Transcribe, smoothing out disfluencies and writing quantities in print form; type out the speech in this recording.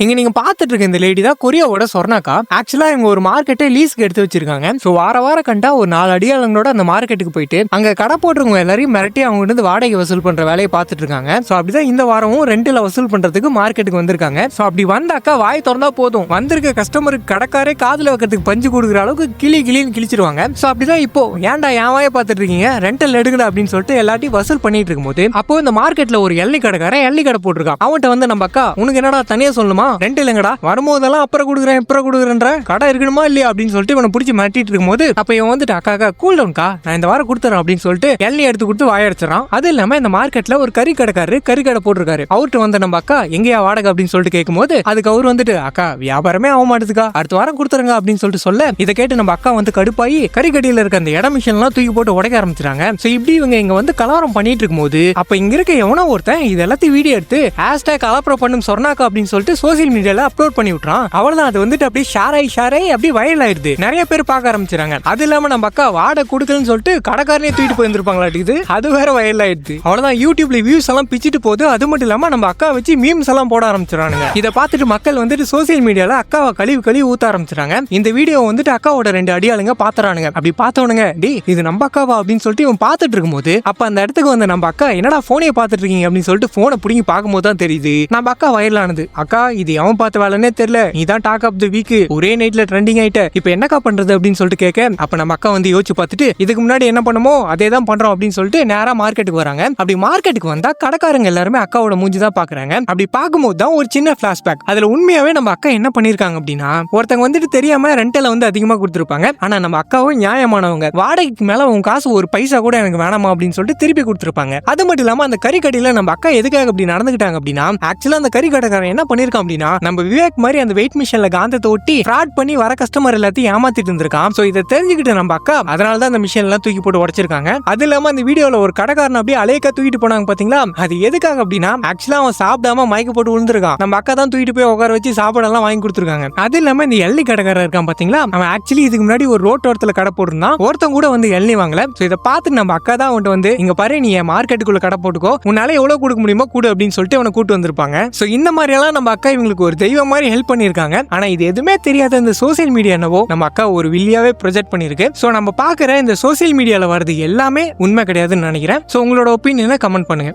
இங்க நீங்க பாத்துட்டு இருக்க இந்த லேடி தான் கொரியாவோட சொர்ணாக்கா. ஆக்சுவலா இவங்க ஒரு மார்க்கெட்டை லீஸ்க்கு எடுத்து வச்சிருக்காங்க. சோ வாரம் கண்டா ஒரு 4 அடியாளங்களோட அந்த மார்க்கெட்டுக்கு போயிட்டு அங்க கடை போட்டுருவங்க எல்லாரையும் மிரட்டி அவங்க வந்து வாடகை வசூல் பண்ற வேலையை பார்த்துட்டு இருக்காங்க. சோ அப்படிதான் இந்த வாரமும் ரெண்டுல வசூல் பண்றதுக்கு மார்க்கெட்டுக்கு வந்திருக்காங்க. சோ அப்படி வந்தாக்கா வாய் திறந்தா போதும், வந்திருக்க கஸ்டமருக்கு கடைக்காரே காதுல வைக்கிறதுக்கு பஞ்சு கொடுக்குற அளவுக்கு கிளின்னு கிழிச்சிருவாங்க. சோ அப்படிதான் இப்போ ஏன்டா என் வாயை பார்த்துட்டு இருக்கீங்க, ரெண்டல் எடுங்கடா அப்படின்னு சொல்லிட்டு எல்லாத்தையும் வசூல் பண்ணிட்டு இருக்கும்போது அப்போ இந்த மார்க்கெட்ல ஒரு எள்ளி கடைக்காரன் எள்ளி கடை போட்டிருக்கான். அவன்கிட்ட வந்து நம்ம அக்கா உனக்கு என்னடா தனியா சொல்லுமா, ரெண்டு இல்லங்கடா, வரும்போதெல்லாம் அப்புறம் கொடுக்குறேன் இப்ப கொடுக்குறேன்ற, கடை இருக்கணுமா இல்லையா அப்படின்னு சொல்லிட்டு இவனை பிடிச்சி மாட்டிட்டு இருக்கும்போது அப்ப இவன் வந்துட்டு அக்கா கூல் டவுன்கா, நான் இந்த வாரம் கொடுத்துறேன் அப்படின்னு சொல்லிட்டு எள்ளி எடுத்து கொடுத்து வாயடிச்சிடறான். அது இல்லாம இந்த மார்க்கெட்ல ஒரு கறி கடைக்காரரு கறி கடை போட்டிருக்காரு. அவர்கிட்ட வந்து நம்ம அக்கா எங்கேயா வாடகை அப்படின்னு சொல்லிட்டு கேட்கும்போது அதுக்கு அவர் வந்துட்டு அக்கா வியாபாரமே ஆக மாட்டேதுக்கா, அடுத்த வாரம் கொடுத்துருங்க அப்படின்னு சொல்லிட்டு சொல்ல இதை கேட்டு நம்ம அக்கா வந்து கடுப்பாயி கறிக்கடியில இருக்க அந்த இட மிஷின் எல்லாம் தூக்கி போட்டு உடைக்க ஆரம்பிச்சாங்க. சோ இப்படி இவங்க இங்க வந்து கலவரம் பண்ணிட்டு இருக்கும்போது அப்ப இங்க இருக்க எவனோ ஒருத்தன் இது எல்லாத்தையும் வீடியோ எடுத்து ஹேஷ்டாக் கலப்பரம் பண்ணும் சொர்ணாக்கா அப்படின்னு சொல்லிட்டு சோசியல் மீடியால அப்லோட் பண்ணி விட்டுறான். அவ்வளவுதான், அது வந்துட்டு அப்படியே ஷேர் ஆகி அப்படியே வைரல் ஆயிடுது. நிறைய பேர் பார்க்க ஆரம்பிச்சாங்க. அது இல்லாம நம்ம அக்கா வாடகை கொடுக்கலன்னு சொல்லிட்டு கடைக்காரனே தூக்கிட்டு போயிருந்திருப்பாங்களாட்டுது, அது வேற வைரல் ஆயிடுது. அவ்வளவுதான், யூடியூப்ல வியூஸ் எல்லாம் பிச்சுட்டு போகுது. அது மட்டும் இல்லாம நம்ம அக்கா வச்சு மீம்ஸ் எல்லாம் போட ஆரம்பிச்சிடறாங்க. இதை பார்த்துட்டு மக்கள் வந்துட்டு சோசியல் மீடியால அக்காவை கழுவி ஊத்த ஆரம்பிச்சிட்டாங்க. இந்த வீடியோ வந்துட்டு அக்காவோட 2 அடியாளுங்க பாத்துறானுங்க. அப்படி பார்த்தவனுங்க டே இது நம்ம அக்காவா அப்படின்னு சொல்லிட்டு இவன் பார்த்துட்டு இருக்கும்போது அப்ப அந்த இடத்துக்கு வந்து நம்ம அக்கா என்னடா போனே பார்த்துட்டு இருக்கீங்க அப்படின்னு சொல்லிட்டு போனை பிடிங்கி பார்க்கும்போது தான் தெரியுது நம்ம அக்கா வைரலானது. அக்கா இது எவன் பார்த்த வேலைன்னே தெரியல, நீதான் டாக் ஆஃப் தி வீக், ஒரே நைட்ல ட்ரெண்டிங் ஆயிட்ட, இப்ப என்னக்கா பண்றது அப்படின்னு சொல்லிட்டு கேட்க அப்ப நம்ம அக்கா வந்து யோசிச்சு பார்த்துட்டு இதுக்கு முன்னாடி என்ன பண்ணுமோ அதே தான் பண்றோம் அப்படின்னு சொல்லிட்டு நேரா மார்க்கெட்டுக்கு வராங்க. அப்படி மார்க்கெட்டுக்கு வந்தா கடைக்காரங்க எல்லாருமே அக்காவோட மூஞ்சி தான் பாக்குறாங்க. அப்படி பார்க்கும்போது தான் ஒரு சின்ன பிளாஷ்பேக். அதுல உண்மையாவே நம்ம அக்கா என்ன பண்ணிருக்காங்க அப்படின்னா ஒருத்தங்க வந்துட்டு தெரியாம ரெண்டல வந்து அதிகமா கொடுத்துருப்பாங்க. ஆனா நம்ம அக்காவும் நியாயமானவங்க, வாடகைக்கு மேல உங்க காசு ஒரு பைசா கூட எனக்கு வேணாமா அப்படின்னு சொல்லிட்டு திருப்பி கொடுத்துருப்பாங்க. அது மட்டும் இல்லாம அந்த கறிக்கடையில நம்ம அக்கா எதுக்காக அப்படி நடந்துக்கிட்டாங்க அப்படின்னா ஆக்சுவலா அந்த கறி கடைக்காரன் என்ன பண்ணிருக்கான் அப்படின்னா நம்ம விவேக் மாதிரி அந்த வெயிட் மிஷின்ல காந்தத்தை ஒட்டி ஃப்ராட் பண்ணி வர கஸ்டமர் எல்லாத்தையும் ஏமாத்திட்டு இருந்திருக்கான். சோ இதை தெரிஞ்சுக்கிட்டு நம்ம அக்கா அதனாலதான் அந்த மிஷின் எல்லாம் தூக்கி போட்டு உடைச்சிருக்காங்க. அது இல்லாம அந்த வீடியோல ஒரு கடைக்காரன் அப்படியே அலையக்கா தூக்கிட்டு போனாங்க பாத்தீங்களா, அது எதுக்காக அப்படின்னா ஆக்சுவலா அவன் சாப்பிடாம மயக்க போட்டு விழுந்திருக்கான். நம்ம அக்கா தான் தூக்கிட்டு போய் உட்கார வச்சு சாப்பாடெல்லாம் வாங்கி கொடுத்துருக்காங்க. அது இல்லாம இந்த எள்ளி கடைக்காரர் இருக்கான் பாத்தீங்களா, அவன் ஆக்சுவலி இதுக்கு முன்னாடி ஒரு ரோட்டோரத்துல கடை போட்டிருந்தான். ஒருத்தன் கூட வந்து எள்ளி வாங்கல. சோ இதை பார்த்து நம்ம அக்கா தான் அவன்ட்டு வந்து இங்க பாரு நீ மார்க்கெட்டுக்குள்ள கடை போட்டுக்கோ, உன்னால எவ்வளவு கொடுக்க முடியுமோ கூடு அப்படின்னு சொல்லிட்டு அவனை கூட்டு வந்திருப்பாங்க. சோ இந்த மாதிரி எல்லாம் நம்ம அக்கா இவங்களுக்கு ஒரு தெய்வம் மாதிரி ஹெல்ப் பண்ணிருக்காங்க. ஆனா இது எதுவுமே தெரியாத இந்த சோசியல் மீடியா என்னவோ நம்ம அக்கா ஒரு வில்லியாவே ப்ரொஜெக்ட் பண்ணிருக்கு. சோ நம்ம பாக்குற இந்த சோசியல் மீடியால வருது எல்லாமே உண்மை கிடையாதுன்னு நினைக்கிறேன். சோ உங்களோட ஒப்பீனியனை கமெண்ட் பண்ணுங்க.